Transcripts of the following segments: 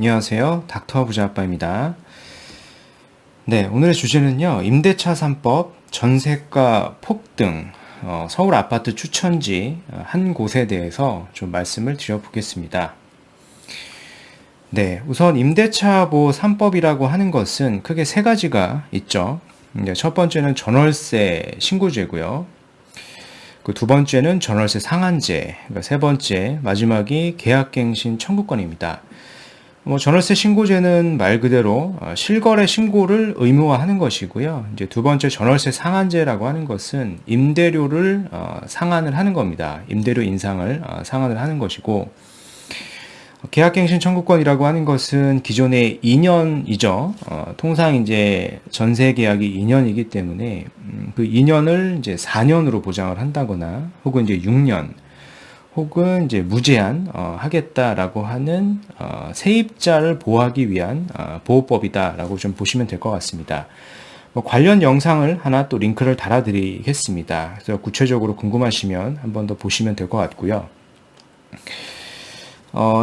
안녕하세요. 닥터 부자아빠입니다. 네, 오늘의 주제는요. 임대차 3법, 전세가 폭등, 서울 아파트 추천지 한 곳에 대해서 좀 말씀을 드려보겠습니다. 네, 우선 임대차 보 3법이라고 하는 것은 크게 세 가지가 있죠. 첫 번째는 전월세 신고제고요. 그 두 번째는 전월세 상한제, 그러니까 세 번째, 마지막이 계약갱신 청구권입니다. 전월세 신고제는 말 그대로 실거래 신고를 의무화하는 것이고요. 이제 두 번째 전월세 상한제라고 하는 것은 임대료를 상한을 하는 겁니다. 임대료 인상을 상한을 하는 것이고, 계약갱신 청구권이라고 하는 것은 기존의 2년이죠. 통상 이제 전세 계약이 2년이기 때문에 그 2년을 이제 4년으로 보장을 한다거나 혹은 이제 6년 혹은 이제 무제한 하겠다라고 하는 세입자를 보호하기 위한 보호법이다라고 좀 보시면 될 것 같습니다. 관련 영상을 하나 또 링크를 달아드리겠습니다. 그래서 구체적으로 궁금하시면 한 번 더 보시면 될 것 같고요.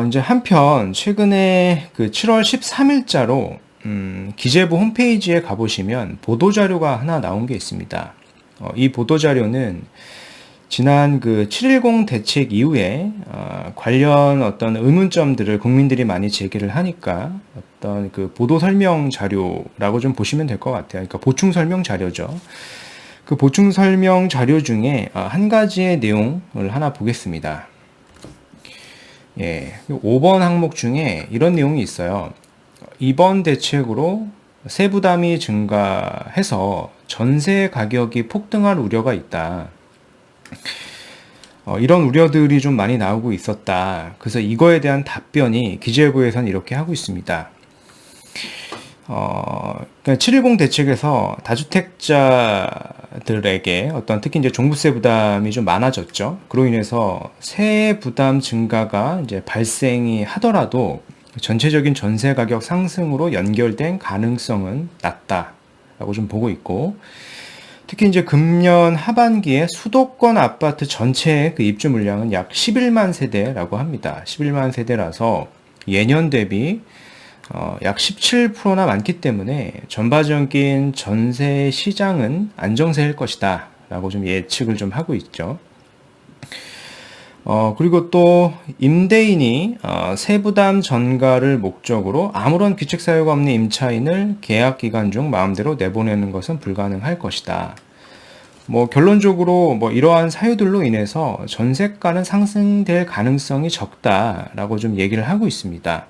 이제 한편 최근에 그 7월 13일자로 기재부 홈페이지에 가보시면 보도자료가 하나 나온 게 있습니다. 이 보도자료는 지난 그 7.10 대책 이후에 관련 어떤 의문점들을 국민들이 많이 제기를 하니까 어떤 그 보도 설명 자료라고 좀 보시면 될 것 같아요. 그러니까 보충 설명 자료죠. 그 보충 설명 자료 중에 한 가지의 내용을 하나 보겠습니다. 예, 5번 항목 중에 이런 내용이 있어요. 이번 대책으로 세부담이 증가해서 전세 가격이 폭등할 우려가 있다. 이런 우려들이 좀 많이 나오고 있었다. 그래서 이거에 대한 답변이 기재부에서는 이렇게 하고 있습니다. 그러니까 7.10 대책에서 다주택자들에게 어떤 특히 이제 종부세 부담이 좀 많아졌죠. 그로 인해서 세 부담 증가가 이제 발생이 하더라도 전체적인 전세 가격 상승으로 연결된 가능성은 낮다라고 좀 보고 있고, 특히 이제 금년 하반기에 수도권 아파트 전체의 그 입주 물량은 약 11만 세대라고 합니다. 11만 세대라서 예년 대비 약 17%나 많기 때문에 전반적인 전세 시장은 안정세일 것이다 라고 좀 예측을 좀 하고 있죠. 그리고 또 임대인이 세부담 전가를 목적으로 아무런 규칙 사유가 없는 임차인을 계약 기간 중 마음대로 내보내는 것은 불가능할 것이다. 결론적으로 이러한 사유들로 인해서 전세가는 상승될 가능성이 적다라고 좀 얘기를 하고 있습니다.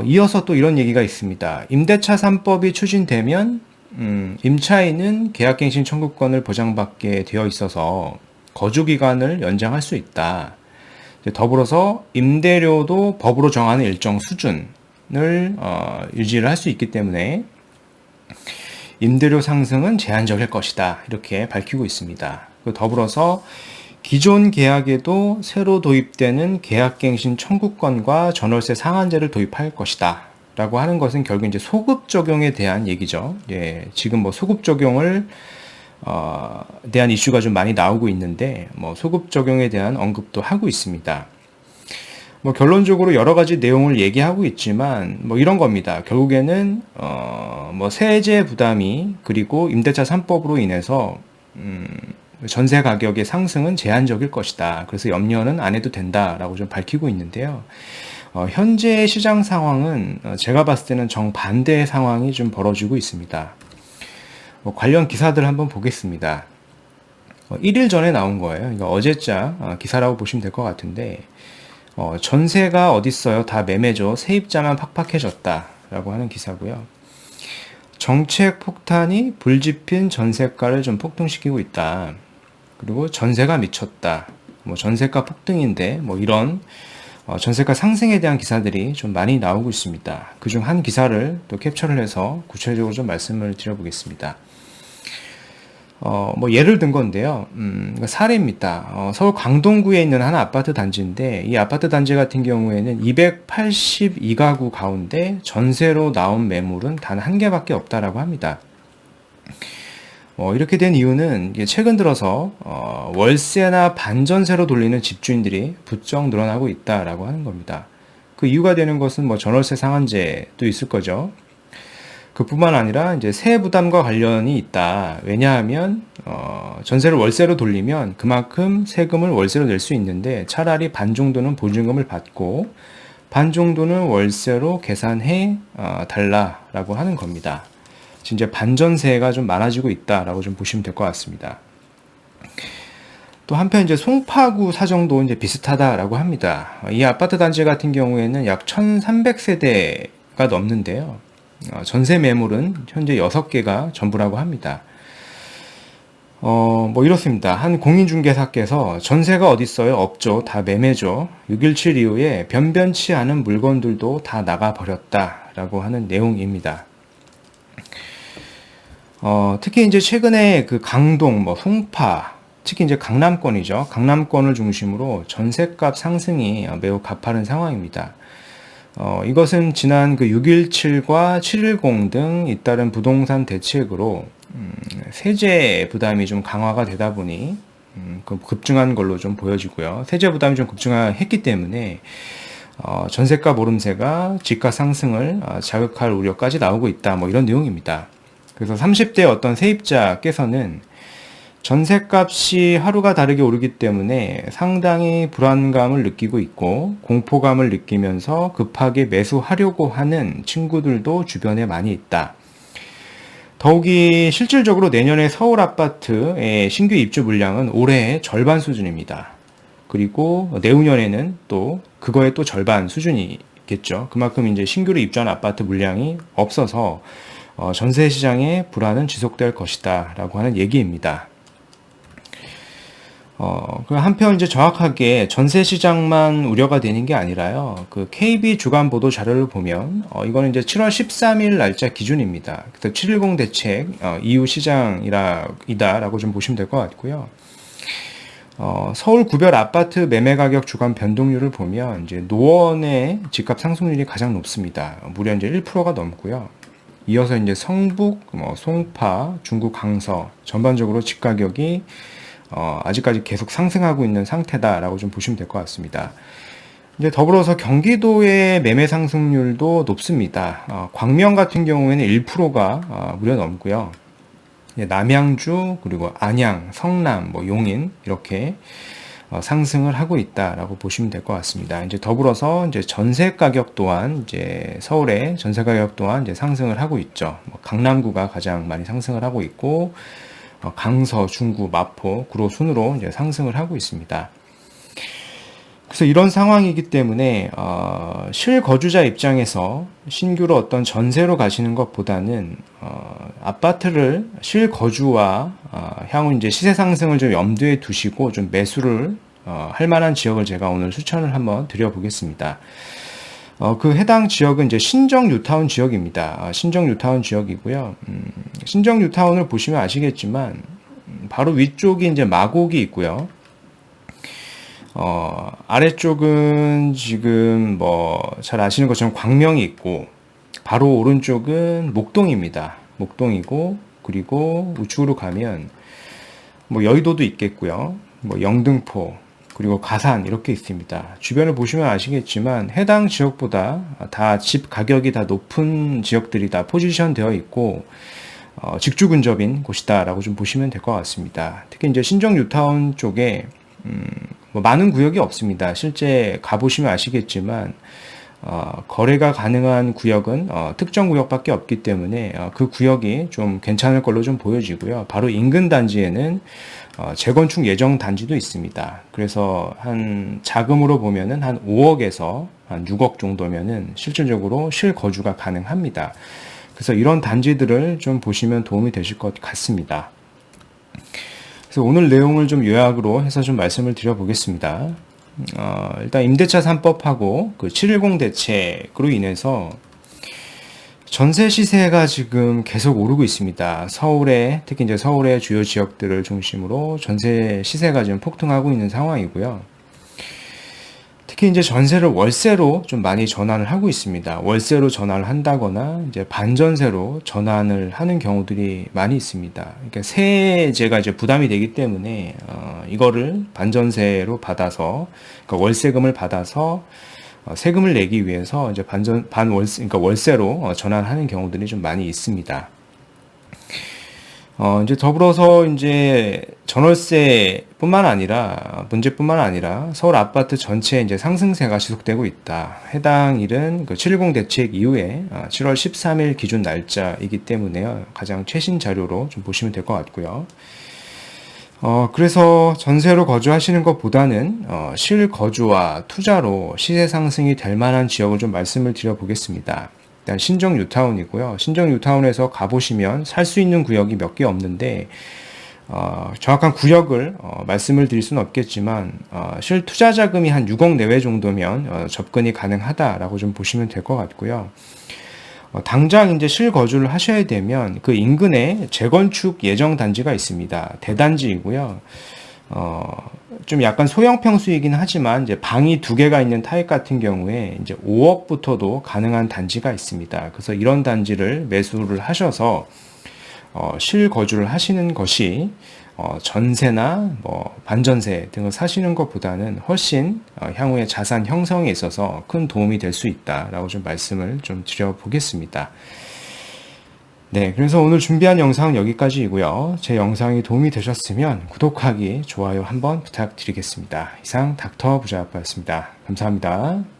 이어서 또 이런 얘기가 있습니다. 임대차 3법이 추진되면 임차인은 계약갱신 청구권을 보장받게 되어 있어서 거주기간을 연장할 수 있다. 더불어서 임대료도 법으로 정하는 일정 수준을 유지를 할 수 있기 때문에 임대료 상승은 제한적일 것이다. 이렇게 밝히고 있습니다. 더불어서 기존 계약에도 새로 도입되는 계약갱신 청구권과 전월세 상한제를 도입할 것이다. 라고 하는 것은 결국 이제 소급 적용에 대한 얘기죠. 예, 지금 소급 적용을 대한 이슈가 좀 많이 나오고 있는데, 소급 적용에 대한 언급도 하고 있습니다. 결론적으로 여러 가지 내용을 얘기하고 있지만, 이런 겁니다. 결국에는, 세제 부담이, 그리고 임대차 3법으로 인해서, 전세 가격의 상승은 제한적일 것이다. 그래서 염려는 안 해도 된다라고 좀 밝히고 있는데요. 현재 시장 상황은 제가 봤을 때는 정반대의 상황이 좀 벌어지고 있습니다. 관련 기사들 한번 보겠습니다. 1일 전에 나온 거예요. 그러니까 어제자 기사라고 보시면 될 것 같은데, 전세가 어딨어요? 다 매매죠. 세입자만 팍팍해졌다. 라고 하는 기사고요. 정책 폭탄이 불집힌 전세가를 좀 폭등시키고 있다. 그리고 전세가 미쳤다. 전세가 폭등인데, 이런 전세가 상승에 대한 기사들이 좀 많이 나오고 있습니다. 그중 한 기사를 또 캡처를 해서 구체적으로 좀 말씀을 드려보겠습니다. 예를 든 건데요. 사례입니다. 서울 광동구에 있는 한 아파트 단지인데, 이 아파트 단지 같은 경우에는 282가구 가운데 전세로 나온 매물은 단 한 개밖에 없다라고 합니다. 이렇게 된 이유는 최근 들어서 월세나 반전세로 돌리는 집주인들이 부쩍 늘어나고 있다라고 하는 겁니다. 그 이유가 되는 것은 뭐 전월세 상한제도 있을 거죠. 그뿐만 아니라 이제 세액 부담과 관련이 있다. 왜냐하면 전세를 월세로 돌리면 그만큼 세금을 월세로 낼 수 있는데 차라리 반 정도는 보증금을 받고 반 정도는 월세로 계산해 달라라고 하는 겁니다. 이제 반전세가 좀 많아지고 있다라고 좀 보시면 될 것 같습니다. 또 한편 이제 송파구 사정도 이제 비슷하다라고 합니다. 이 아파트 단지 같은 경우에는 약 1,300세대가 넘는데요. 전세 매물은 현재 6개가 전부라고 합니다. 뭐 이렇습니다. 한 공인중개사께서 전세가 어딨어요? 없죠. 다 매매죠. 6.17 이후에 변변치 않은 물건들도 다 나가버렸다라고 하는 내용입니다. 특히 이제 최근에 그 강동, 뭐 송파, 특히 이제 강남권이죠. 강남권을 중심으로 전셋값 상승이 매우 가파른 상황입니다. 이것은 지난 그 6.17과 7.10 등 잇따른 부동산 대책으로 세제 부담이 좀 강화가 되다 보니 급증한 걸로 좀 보여지고요. 세제 부담이 좀 급증했기 때문에 전셋값 오름세가 집가 상승을 자극할 우려까지 나오고 있다. 뭐 이런 내용입니다. 그래서 30대 어떤 세입자께서는 전셋값이 하루가 다르게 오르기 때문에 상당히 불안감을 느끼고 있고 공포감을 느끼면서 급하게 매수하려고 하는 친구들도 주변에 많이 있다. 더욱이 실질적으로 내년에 서울 아파트의 신규 입주 물량은 올해의 절반 수준입니다. 그리고 내후년에는 또 그거의 또 절반 수준이겠죠. 그만큼 이제 신규로 입주한 아파트 물량이 없어서 전세 시장의 불안은 지속될 것이다 라고 하는 얘기입니다. 그 한편 이제 정확하게 전세 시장만 우려가 되는 게 아니라요. 그 KB 주간 보도 자료를 보면 이거는 이제 7월 13일 날짜 기준입니다. 그래서 710 대책 이후 시장이다라고 좀 보시면 될 것 같고요. 서울 구별 아파트 매매 가격 주간 변동률을 보면 이제 노원의 집값 상승률이 가장 높습니다. 무려 이제 1%가 넘고요. 이어서 이제 성북, 송파, 중구 강서 전반적으로 집 가격이 아직까지 계속 상승하고 있는 상태다라고 좀 보시면 될 것 같습니다. 이제 더불어서 경기도의 매매 상승률도 높습니다. 광명 같은 경우에는 1%가 무려 넘고요. 남양주 그리고 안양, 성남, 뭐 용인 이렇게 상승을 하고 있다라고 보시면 될 것 같습니다. 이제 더불어서 이제 전세 가격 또한 이제 서울의 전세 가격 또한 이제 상승을 하고 있죠. 강남구가 가장 많이 상승을 하고 있고 강서, 중구, 마포, 구로 순으로 이제 상승을 하고 있습니다. 그래서 이런 상황이기 때문에 실거주자 입장에서 신규로 어떤 전세로 가시는 것보다는 아파트를 실거주와 향후 이제 시세 상승을 좀 염두에 두시고 좀 매수를 할 만한 지역을 제가 오늘 추천을 한번 드려보겠습니다. 그 해당 지역은 이제 신정 뉴타운 지역입니다. 신정 뉴타운 지역이고요. 신정 뉴타운을 보시면 아시겠지만 바로 위쪽이 이제 마곡이 있고요. 아래쪽은 지금 뭐 잘 아시는 것처럼 광명이 있고 바로 오른쪽은 목동입니다. 목동이고 그리고 우측으로 가면 뭐 여의도도 있겠고요. 뭐 영등포 그리고 가산 이렇게 있습니다. 주변을 보시면 아시겠지만 해당 지역보다 다 집 가격이 다 높은 지역들이 다 포지션 되어 있고 직주 근접인 곳이다라고 좀 보시면 될 것 같습니다. 특히 이제 신정 뉴타운 쪽에 뭐 많은 구역이 없습니다. 실제 가보시면 아시겠지만 거래가 가능한 구역은 특정 구역밖에 없기 때문에 그 구역이 좀 괜찮을 걸로 좀 보여지고요. 바로 인근 단지에는 재건축 예정 단지도 있습니다. 그래서 한 자금으로 보면은 한 5억에서 한 6억 정도면은 실질적으로 실거주가 가능합니다. 그래서 이런 단지들을 좀 보시면 도움이 되실 것 같습니다. 그래서 오늘 내용을 좀 요약으로 해서 좀 말씀을 드려보겠습니다. 일단 임대차 3법하고 그 710 대책으로 인해서 전세 시세가 지금 계속 오르고 있습니다. 특히 이제 서울의 주요 지역들을 중심으로 전세 시세가 지금 폭등하고 있는 상황이고요. 특히 이제 전세를 월세로 좀 많이 전환을 하고 있습니다. 월세로 전환을 한다거나 이제 반전세로 전환을 하는 경우들이 많이 있습니다. 그러니까 세제가 이제 부담이 되기 때문에 이거를 반전세로 받아서 그러니까 월세금을 받아서 세금을 내기 위해서 이제 그러니까 월세로 전환하는 경우들이 좀 많이 있습니다. 이제 더불어서 이제 전월세뿐만 아니라 문제뿐만 아니라 서울 아파트 전체에 이제 상승세가 지속되고 있다. 해당 일은 그 7.10 대책 이후에 7월 13일 기준 날짜이기 때문에요. 가장 최신 자료로 좀 보시면 될 것 같고요. 그래서 전세로 거주하시는 것보다는 실거주와 투자로 시세 상승이 될 만한 지역을 좀 말씀을 드려보겠습니다. 일단 신정 뉴타운이고요. 신정 뉴타운에서 가보시면 살 수 있는 구역이 몇 개 없는데 정확한 구역을 말씀을 드릴 수는 없겠지만 실투자 자금이 한 6억 내외 정도면 접근이 가능하다라고 좀 보시면 될 것 같고요. 당장 이제 실거주를 하셔야 되면 그 인근에 재건축 예정 단지가 있습니다. 대단지이고요. 좀 약간 소형 평수이긴 하지만 이제 방이 2개가 있는 타입 같은 경우에 이제 5억부터도 가능한 단지가 있습니다. 그래서 이런 단지를 매수를 하셔서 실거주를 하시는 것이 전세나 뭐 반전세 등을 사시는 것보다는 훨씬 향후에 자산 형성에 있어서 큰 도움이 될 수 있다라고 좀 말씀을 좀 드려보겠습니다. 네, 그래서 오늘 준비한 영상은 여기까지이고요. 제 영상이 도움이 되셨으면 구독하기, 좋아요 한번 부탁드리겠습니다. 이상 닥터 부자아빠였습니다. 감사합니다.